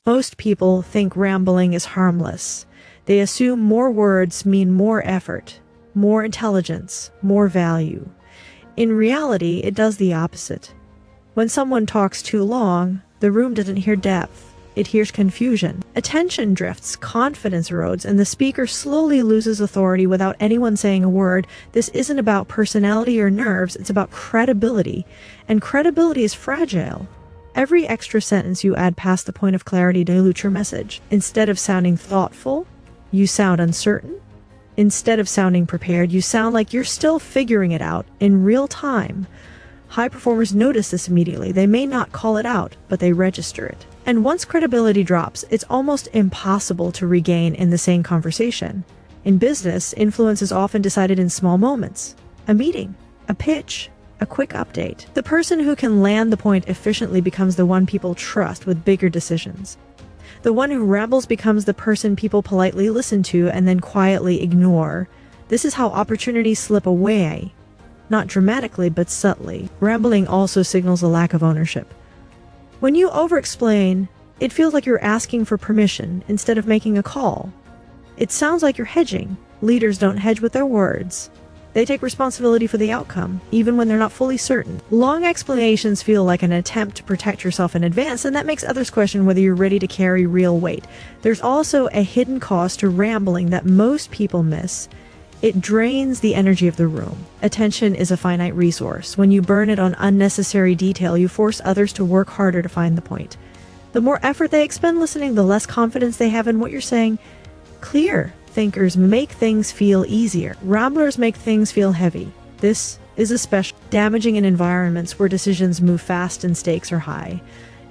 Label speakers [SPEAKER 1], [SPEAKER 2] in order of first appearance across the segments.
[SPEAKER 1] Most people think rambling is harmless. They assume more words mean more effort, more intelligence, more value. In reality, it does the opposite. When someone talks too long, the room doesn't hear depth. It hears confusion. Attention drifts, confidence erodes, and the speaker slowly loses authority without anyone saying a word. This isn't about personality or nerves, it's about credibility. And credibility is fragile. Every extra sentence you add past the point of clarity dilutes your message. Instead of sounding thoughtful, you sound uncertain. Instead of sounding prepared, you sound like you're still figuring it out in real time. High performers notice this immediately. They may not call it out, but they register it. And once credibility drops, it's almost impossible to regain in the same conversation. In business, influence is often decided in small moments. A meeting, a pitch, a quick update. The person who can land the point efficiently becomes the one people trust with bigger decisions. The one who rambles becomes the person people politely listen to and then quietly ignore. This is how opportunities slip away. Not dramatically, but subtly. Rambling also signals a lack of ownership. When you over-explain, it feels like you're asking for permission instead of making a call. It sounds like you're hedging. Leaders don't hedge with their words. They take responsibility for the outcome, even when they're not fully certain. Long explanations feel like an attempt to protect yourself in advance, and that makes others question whether you're ready to carry real weight. There's also a hidden cost to rambling that most people miss. It drains the energy of the room. Attention is a finite resource. When you burn it on unnecessary detail, you force others to work harder to find the point. The more effort they expend listening, the less confidence they have in what you're saying. Clear thinkers make things feel easier. Ramblers make things feel heavy. This is especially damaging in environments where decisions move fast and stakes are high.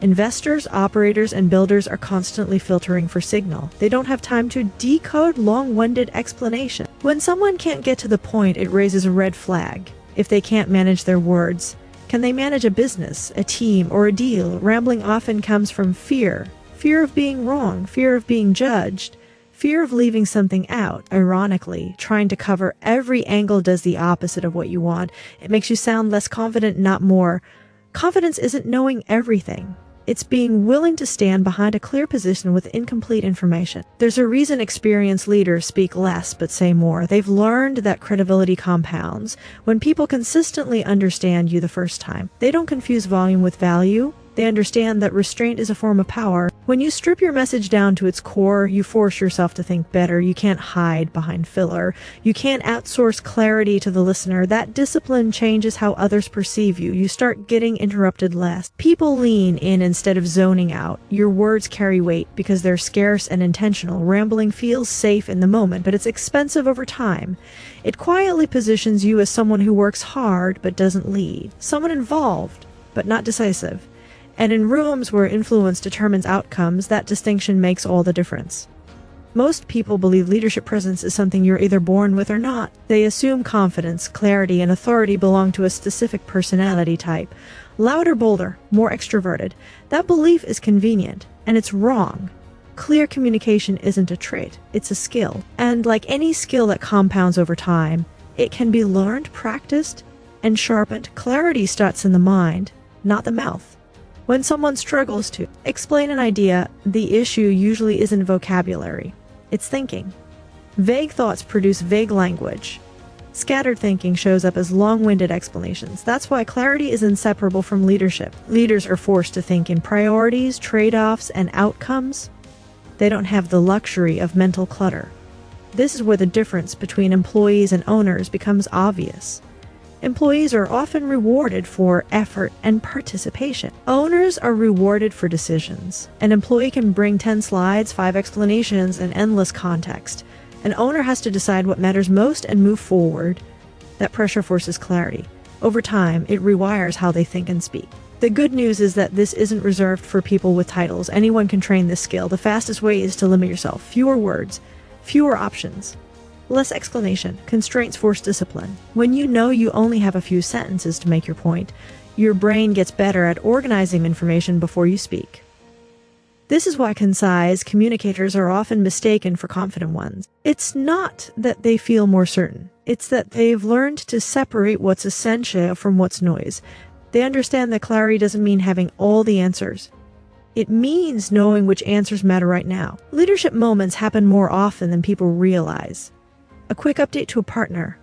[SPEAKER 1] Investors, operators, and builders are constantly filtering for signal. They don't have time to decode long-winded explanation. When someone can't get to the point, it raises a red flag. If they can't manage their words, can they manage a business, a team, or a deal? Rambling often comes from fear. Fear of being wrong, fear of being judged, fear of leaving something out. Ironically, trying to cover every angle does the opposite of what you want. It makes you sound less confident, not more. Confidence isn't knowing everything. It's being willing to stand behind a clear position with incomplete information. There's a reason experienced leaders speak less but say more. They've learned that credibility compounds when people consistently understand you the first time. They don't confuse volume with value. They understand that restraint is a form of power. When you strip your message down to its core, you force yourself to think better. You can't hide behind filler. You can't outsource clarity to the listener. That discipline changes how others perceive you. You start getting interrupted less. People lean in instead of zoning out. Your words carry weight because they're scarce and intentional. Rambling feels safe in the moment, but it's expensive over time. It quietly positions you as someone who works hard but doesn't lead. Someone involved but not decisive. And in rooms where influence determines outcomes, that distinction makes all the difference. Most people believe leadership presence is something you're either born with or not. They assume confidence, clarity, and authority belong to a specific personality type. Louder, bolder, more extroverted. That belief is convenient, and it's wrong. Clear communication isn't a trait, it's a skill. And like any skill that compounds over time, it can be learned, practiced, and sharpened. Clarity starts in the mind, not the mouth. When someone struggles to explain an idea, the issue usually isn't vocabulary, it's thinking. Vague thoughts produce vague language. Scattered thinking shows up as long-winded explanations. That's why clarity is inseparable from leadership. Leaders are forced to think in priorities, trade-offs, and outcomes. They don't have the luxury of mental clutter. This is where the difference between employees and owners becomes obvious. Employees are often rewarded for effort and participation. Owners are rewarded for decisions. An employee can bring 10 slides, 5 explanations, and endless context. An owner has to decide what matters most and move forward. That pressure forces clarity. Over time, it rewires how they think and speak. The good news is that this isn't reserved for people with titles. Anyone can train this skill. The fastest way is to limit yourself. Fewer words, fewer options. Less explanation. Constraints force discipline. When you know you only have a few sentences to make your point, your brain gets better at organizing information before you speak. This is why concise communicators are often mistaken for confident ones. It's not that they feel more certain. It's that they've learned to separate what's essential from what's noise. They understand that clarity doesn't mean having all the answers. It means knowing which answers matter right now. Leadership moments happen more often than people realize. A quick update to a partner,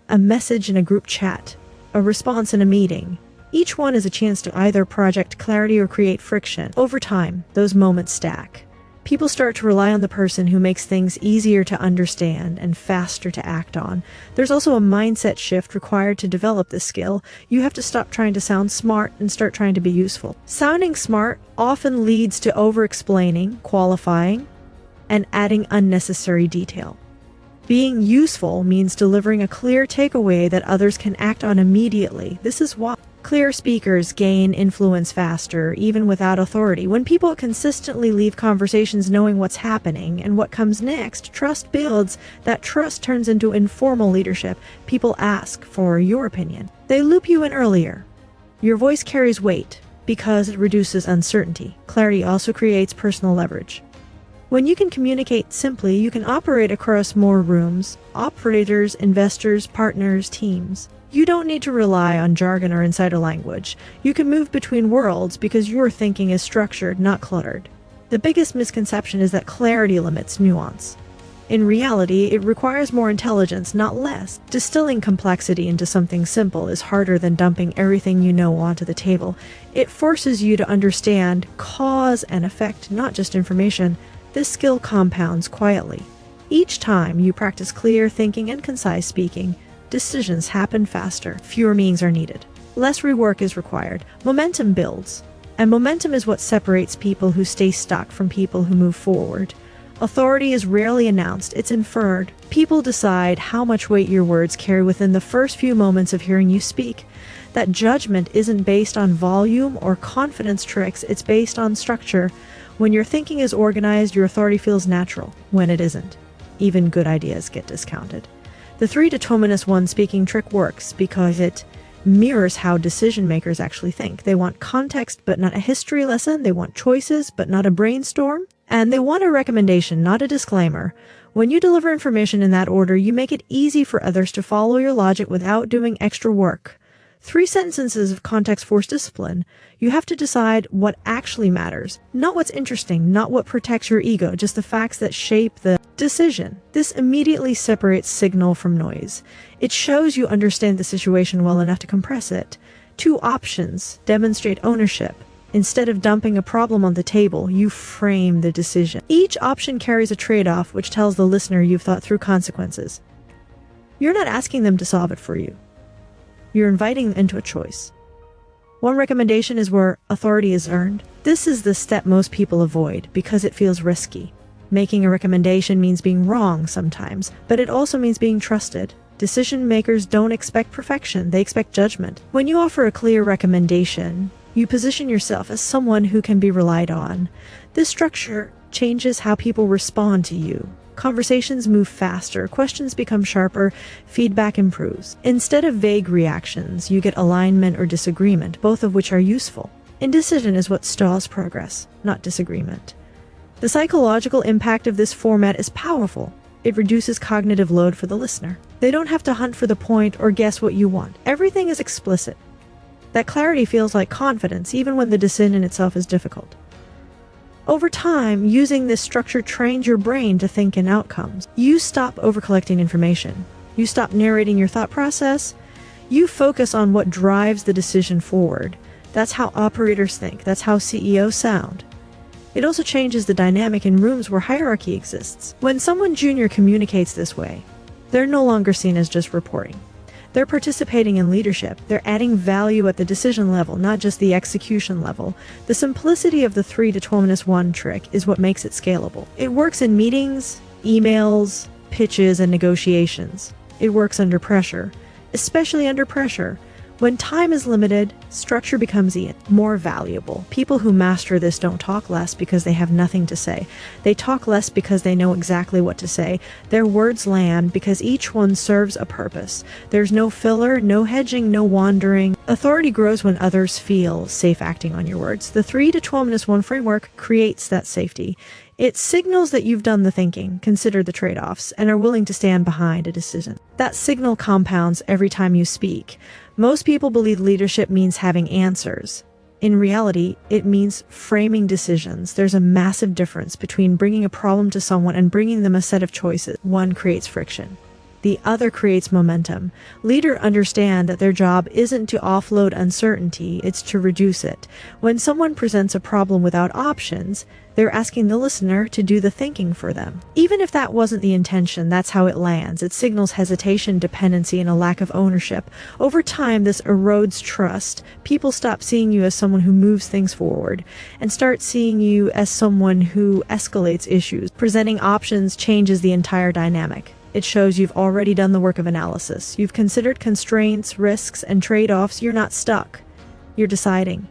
[SPEAKER 1] a message in a group chat, a response in a meeting. Each one is a chance to either project clarity or create friction. Over time, those moments stack. People start to rely on the person who makes things easier to understand and faster to act on. There's also a mindset shift required to develop this skill. You have to stop trying to sound smart and start trying to be useful. Sounding smart often leads to over-explaining, qualifying, and adding unnecessary detail. Being useful means delivering a clear takeaway that others can act on immediately. This is why clear speakers gain influence faster, even without authority. When people consistently leave conversations knowing what's happening and what comes next, trust builds. That trust turns into informal leadership. People ask for your opinion. They loop you in earlier. Your voice carries weight because it reduces uncertainty. Clarity also creates personal leverage. When you can communicate simply, you can operate across more rooms, operators, investors, partners, teams. You don't need to rely on jargon or insider language. You can move between worlds because your thinking is structured, not cluttered. The biggest misconception is that clarity limits nuance. In reality, it requires more intelligence, not less. Distilling complexity into something simple is harder than dumping everything you know onto the table. It forces you to understand cause and effect, not just information. This skill compounds quietly. Each time you practice clear thinking and concise speaking, decisions happen faster. Fewer meetings are needed. Less rework is required. Momentum builds. And momentum is what separates people who stay stuck from people who move forward. Authority is rarely announced, it's inferred. People decide how much weight your words carry within the first few moments of hearing you speak. That judgment isn't based on volume or confidence tricks, it's based on structure. When your thinking is organized, your authority feels natural. When it isn't, even good ideas get discounted. The 3 determinus 1 speaking trick works because it mirrors how decision makers actually think. They want context, but not a history lesson. They want choices, but not a brainstorm. And they want a recommendation, not a disclaimer. When you deliver information in that order, you make it easy for others to follow your logic without doing extra work. 3 sentences of context force discipline. You have to decide what actually matters, not what's interesting, not what protects your ego, just the facts that shape the decision. This immediately separates signal from noise. It shows you understand the situation well enough to compress it. 2 options demonstrate ownership. Instead of dumping a problem on the table, you frame the decision. Each option carries a trade-off which tells the listener you've thought through consequences. You're not asking them to solve it for you. You're inviting them into a choice. One recommendation is where authority is earned. This is the step most people avoid because it feels risky. Making a recommendation means being wrong sometimes, but it also means being trusted. Decision makers don't expect perfection, they expect judgment. When you offer a clear recommendation, you position yourself as someone who can be relied on. This structure changes how people respond to you. Conversations move faster, questions become sharper, feedback improves. Instead of vague reactions, you get alignment or disagreement, both of which are useful. Indecision is what stalls progress, not disagreement. The psychological impact of this format is powerful. It reduces cognitive load for the listener. They don't have to hunt for the point or guess what you want. Everything is explicit. That clarity feels like confidence, even when the decision itself is difficult. Over time, using this structure trains your brain to think in outcomes. You stop over-collecting information. You stop narrating your thought process. You focus on what drives the decision forward. That's how operators think. That's how CEOs sound. It also changes the dynamic in rooms where hierarchy exists. When someone junior communicates this way, they're no longer seen as just reporting. They're participating in leadership. They're adding value at the decision level, not just the execution level. The simplicity of the 3 determinus 1 trick is what makes it scalable. It works in meetings, emails, pitches, and negotiations. It works under pressure, especially under pressure. When time is limited, structure becomes more valuable. People who master this don't talk less because they have nothing to say. They talk less because they know exactly what to say. Their words land because each one serves a purpose. There's no filler, no hedging, no wandering. Authority grows when others feel safe acting on your words. The 3 determinus 1 framework creates that safety. It signals that you've done the thinking, considered the trade-offs, and are willing to stand behind a decision. That signal compounds every time you speak. Most people believe leadership means having answers. In reality, it means framing decisions. There's a massive difference between bringing a problem to someone and bringing them a set of choices. One creates friction. The other creates momentum. Leaders understand that their job isn't to offload uncertainty, it's to reduce it. When someone presents a problem without options, they're asking the listener to do the thinking for them. Even if that wasn't the intention, that's how it lands. It signals hesitation, dependency, and a lack of ownership. Over time, this erodes trust. People stop seeing you as someone who moves things forward and start seeing you as someone who escalates issues. Presenting options changes the entire dynamic. It shows you've already done the work of analysis. You've considered constraints, risks, and trade-offs. You're not stuck. You're deciding.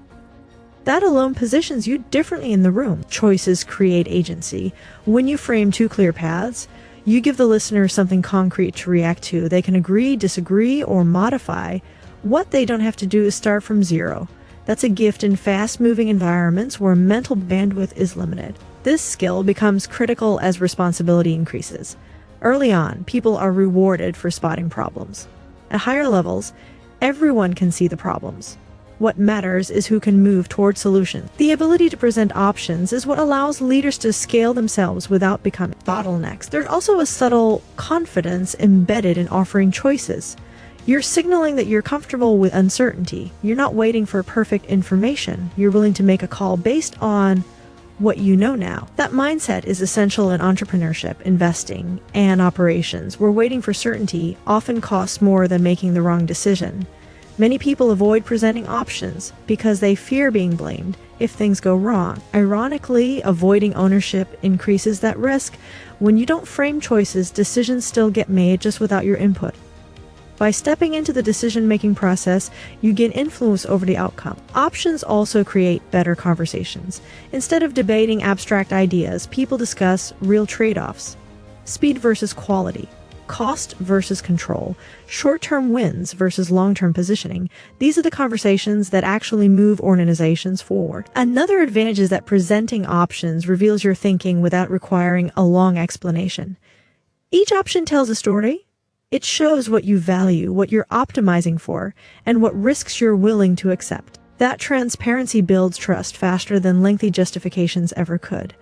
[SPEAKER 1] That alone positions you differently in the room. Choices create agency. When you frame two clear paths, you give the listener something concrete to react to. They can agree, disagree, or modify. What they don't have to do is start from zero. That's a gift in fast-moving environments where mental bandwidth is limited. This skill becomes critical as responsibility increases. Early on, people are rewarded for spotting problems. At higher levels, everyone can see the problems. What matters is who can move toward solutions. The ability to present options is what allows leaders to scale themselves without becoming bottlenecks. There's also a subtle confidence embedded in offering choices. You're signaling that you're comfortable with uncertainty. You're not waiting for perfect information. You're willing to make a call based on what you know now. That mindset is essential in entrepreneurship, investing, and operations, where waiting for certainty often costs more than making the wrong decision. Many people avoid presenting options because they fear being blamed if things go wrong. Ironically, avoiding ownership increases that risk. When you don't frame choices, decisions still get made just without your input. By stepping into the decision-making process, you gain influence over the outcome. Options also create better conversations. Instead of debating abstract ideas, people discuss real trade-offs. Speed versus quality. Cost versus control. Short-term wins versus long-term positioning. These are the conversations that actually move organizations forward. Another advantage is that presenting options reveals your thinking without requiring a long explanation. Each option tells a story. It shows what you value, what you're optimizing for, and what risks you're willing to accept. That transparency builds trust faster than lengthy justifications ever could.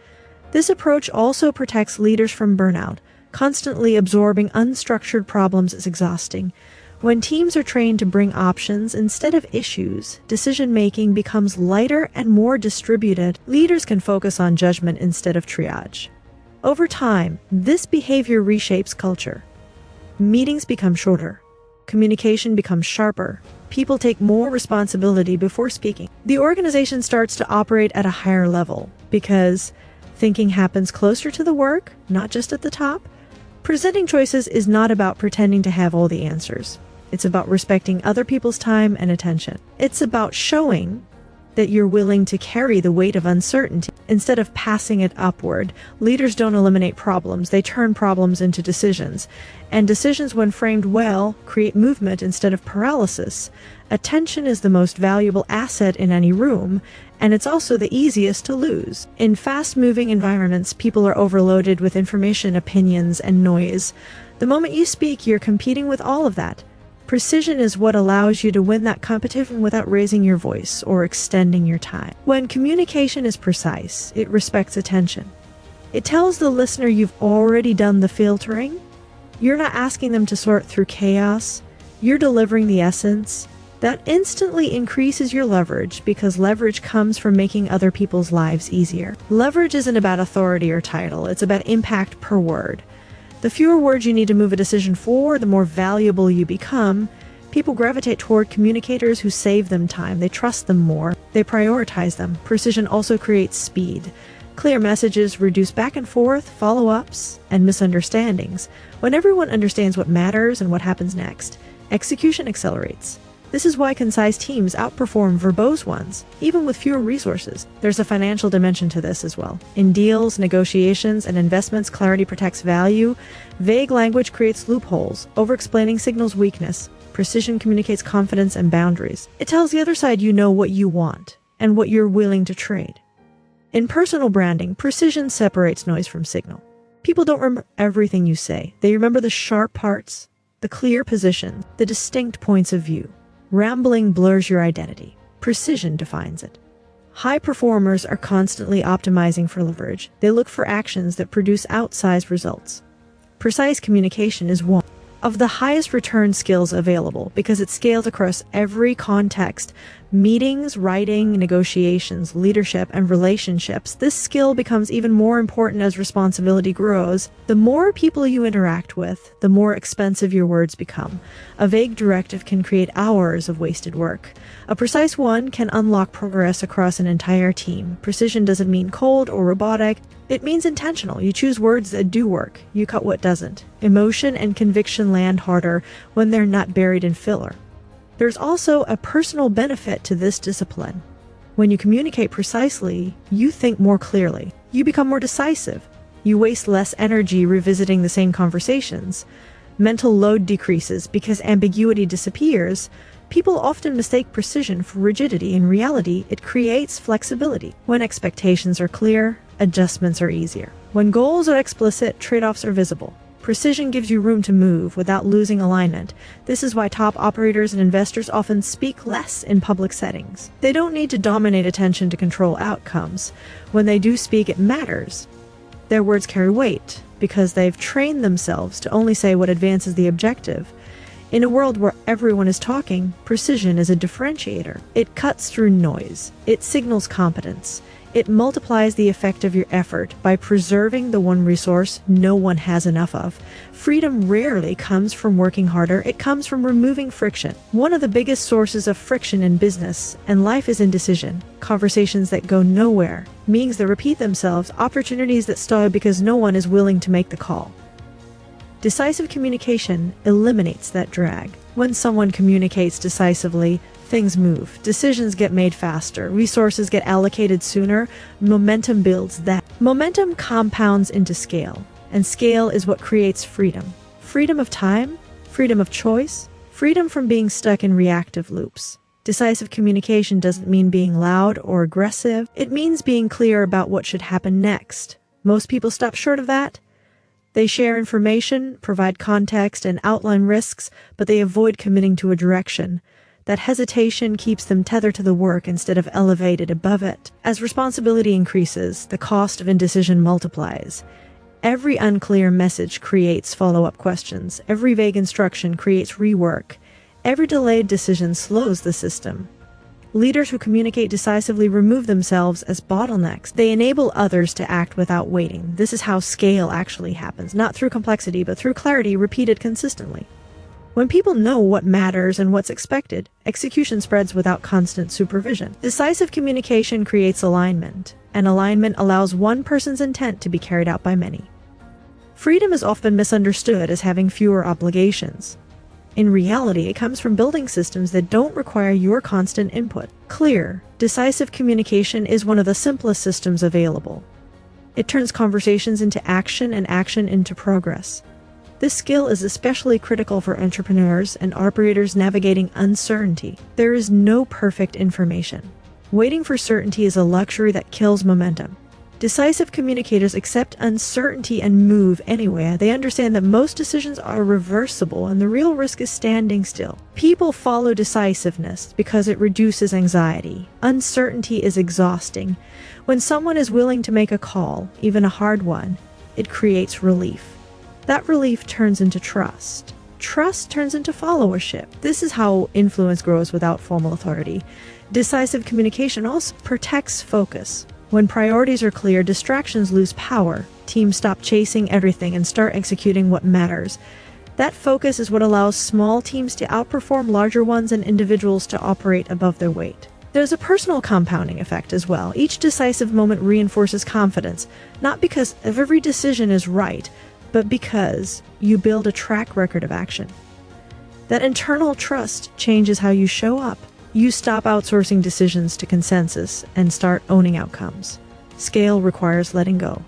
[SPEAKER 1] This approach also protects leaders from burnout. Constantly absorbing unstructured problems is exhausting. When teams are trained to bring options instead of issues, decision-making becomes lighter and more distributed. Leaders can focus on judgment instead of triage. Over time, this behavior reshapes culture. Meetings become shorter. Communication becomes sharper. People take more responsibility before speaking. The organization starts to operate at a higher level because thinking happens closer to the work, not just at the top. Presenting choices is not about pretending to have all the answers. It's about respecting other people's time and attention. It's about showing that you're willing to carry the weight of uncertainty instead of passing it upward. Leaders don't eliminate problems, they turn problems into decisions. And decisions, when framed well, create movement instead of paralysis. Attention is the most valuable asset in any room, and it's also the easiest to lose. In fast-moving environments, people are overloaded with information, opinions, and noise. The moment you speak, you're competing with all of that. Precision is what allows you to win that competition without raising your voice or extending your time. When communication is precise, it respects attention. It tells the listener you've already done the filtering. You're not asking them to sort through chaos. You're delivering the essence. That instantly increases your leverage because leverage comes from making other people's lives easier. Leverage isn't about authority or title. It's about impact per word. The fewer words you need to move a decision forward, the more valuable you become. People gravitate toward communicators who save them time. They trust them more. They prioritize them. Precision also creates speed. Clear messages reduce back and forth, follow-ups, and misunderstandings. When everyone understands what matters and what happens next, execution accelerates. This is why concise teams outperform verbose ones, even with fewer resources. There's a financial dimension to this as well. In deals, negotiations, and investments, clarity protects value. Vague language creates loopholes. Over-explaining signals weakness. Precision communicates confidence and boundaries. It tells the other side you know what you want and what you're willing to trade. In personal branding, precision separates noise from signal. People don't remember everything you say. They remember the sharp parts, the clear position, the distinct points of view. Rambling blurs your identity. Precision defines it. High performers are constantly optimizing for leverage. They look for actions that produce outsized results. Precise communication is one of the highest return skills available because it scales across every context: meetings, writing, negotiations, leadership, and relationships. This skill becomes even more important as responsibility grows. The more people you interact with, the more expensive your words become. A vague directive can create hours of wasted work. A precise one can unlock progress across an entire team. Precision doesn't mean cold or robotic. It means intentional. You choose words that do work. You cut what doesn't. Emotion and conviction land harder when they're not buried in filler. There's also a personal benefit to this discipline. When you communicate precisely, you think more clearly. You become more decisive. You waste less energy revisiting the same conversations. Mental load decreases because ambiguity disappears. People often mistake precision for rigidity. In reality, it creates flexibility. When expectations are clear, adjustments are easier. When goals are explicit, trade-offs are visible. Precision gives you room to move without losing alignment. This is why top operators and investors often speak less in public settings. They don't need to dominate attention to control outcomes. When they do speak, it matters. Their words carry weight because they've trained themselves to only say what advances the objective. In a world where everyone is talking, precision is a differentiator. It cuts through noise. It signals competence. It multiplies the effect of your effort by preserving the one resource no one has enough of. Freedom rarely comes from working harder. It comes from removing friction. One of the biggest sources of friction in business and life is indecision. Conversations that go nowhere, meetings that repeat themselves, opportunities that stall because no one is willing to make the call. Decisive communication eliminates that drag. When someone communicates decisively, things move. Decisions get made faster. Resources get allocated sooner. Momentum builds. That momentum compounds into scale. And scale is what creates freedom. Freedom of time, freedom of choice, freedom from being stuck in reactive loops. Decisive communication doesn't mean being loud or aggressive. It means being clear about what should happen next. Most people stop short of that. They share information, provide context, and outline risks, but they avoid committing to a direction. That hesitation keeps them tethered to the work instead of elevated above it. As responsibility increases, the cost of indecision multiplies. Every unclear message creates follow-up questions. Every vague instruction creates rework. Every delayed decision slows the system. Leaders who communicate decisively remove themselves as bottlenecks. They enable others to act without waiting. This is how scale actually happens, not through complexity, but through clarity repeated consistently. When people know what matters and what's expected, execution spreads without constant supervision. Decisive communication creates alignment, and alignment allows one person's intent to be carried out by many. Freedom is often misunderstood as having fewer obligations. In reality, it comes from building systems that don't require your constant input. Clear, decisive communication is one of the simplest systems available. It turns conversations into action and action into progress. This skill is especially critical for entrepreneurs and operators navigating uncertainty. There is no perfect information. Waiting for certainty is a luxury that kills momentum. Decisive communicators accept uncertainty and move anyway. They understand that most decisions are reversible and the real risk is standing still. People follow decisiveness because it reduces anxiety. Uncertainty is exhausting. When someone is willing to make a call, even a hard one, it creates relief. That relief turns into trust. Trust turns into followership. This is how influence grows without formal authority. Decisive communication also protects focus. When priorities are clear, distractions lose power. Teams stop chasing everything and start executing what matters. That focus is what allows small teams to outperform larger ones and individuals to operate above their weight. There's a personal compounding effect as well. Each decisive moment reinforces confidence, not because every decision is right, but because you build a track record of action. That internal trust changes how you show up. You stop outsourcing decisions to consensus and start owning outcomes. Scale requires letting go.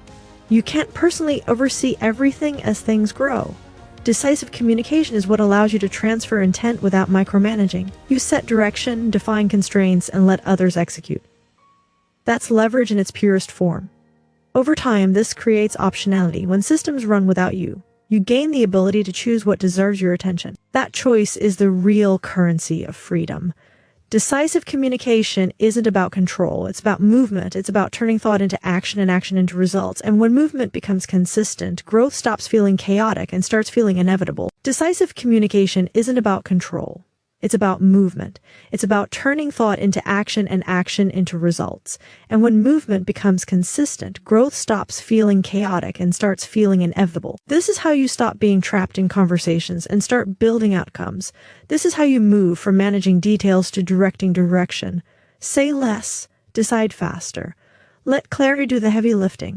[SPEAKER 1] You can't personally oversee everything as things grow. Decisive communication is what allows you to transfer intent without micromanaging. You set direction, define constraints, and let others execute. That's leverage in its purest form. Over time, this creates optionality. When systems run without you, you gain the ability to choose what deserves your attention. That choice is the real currency of freedom. Decisive communication isn't about control. It's about movement. It's about turning thought into action and action into results. And when movement becomes consistent, growth stops feeling chaotic and starts feeling inevitable. Decisive communication isn't about control. It's about movement. It's about turning thought into action and action into results. And when movement becomes consistent, growth stops feeling chaotic and starts feeling inevitable. This is how you stop being trapped in conversations and start building outcomes. This is how you move from managing details to directing direction. Say less, decide faster. Let clarity do the heavy lifting.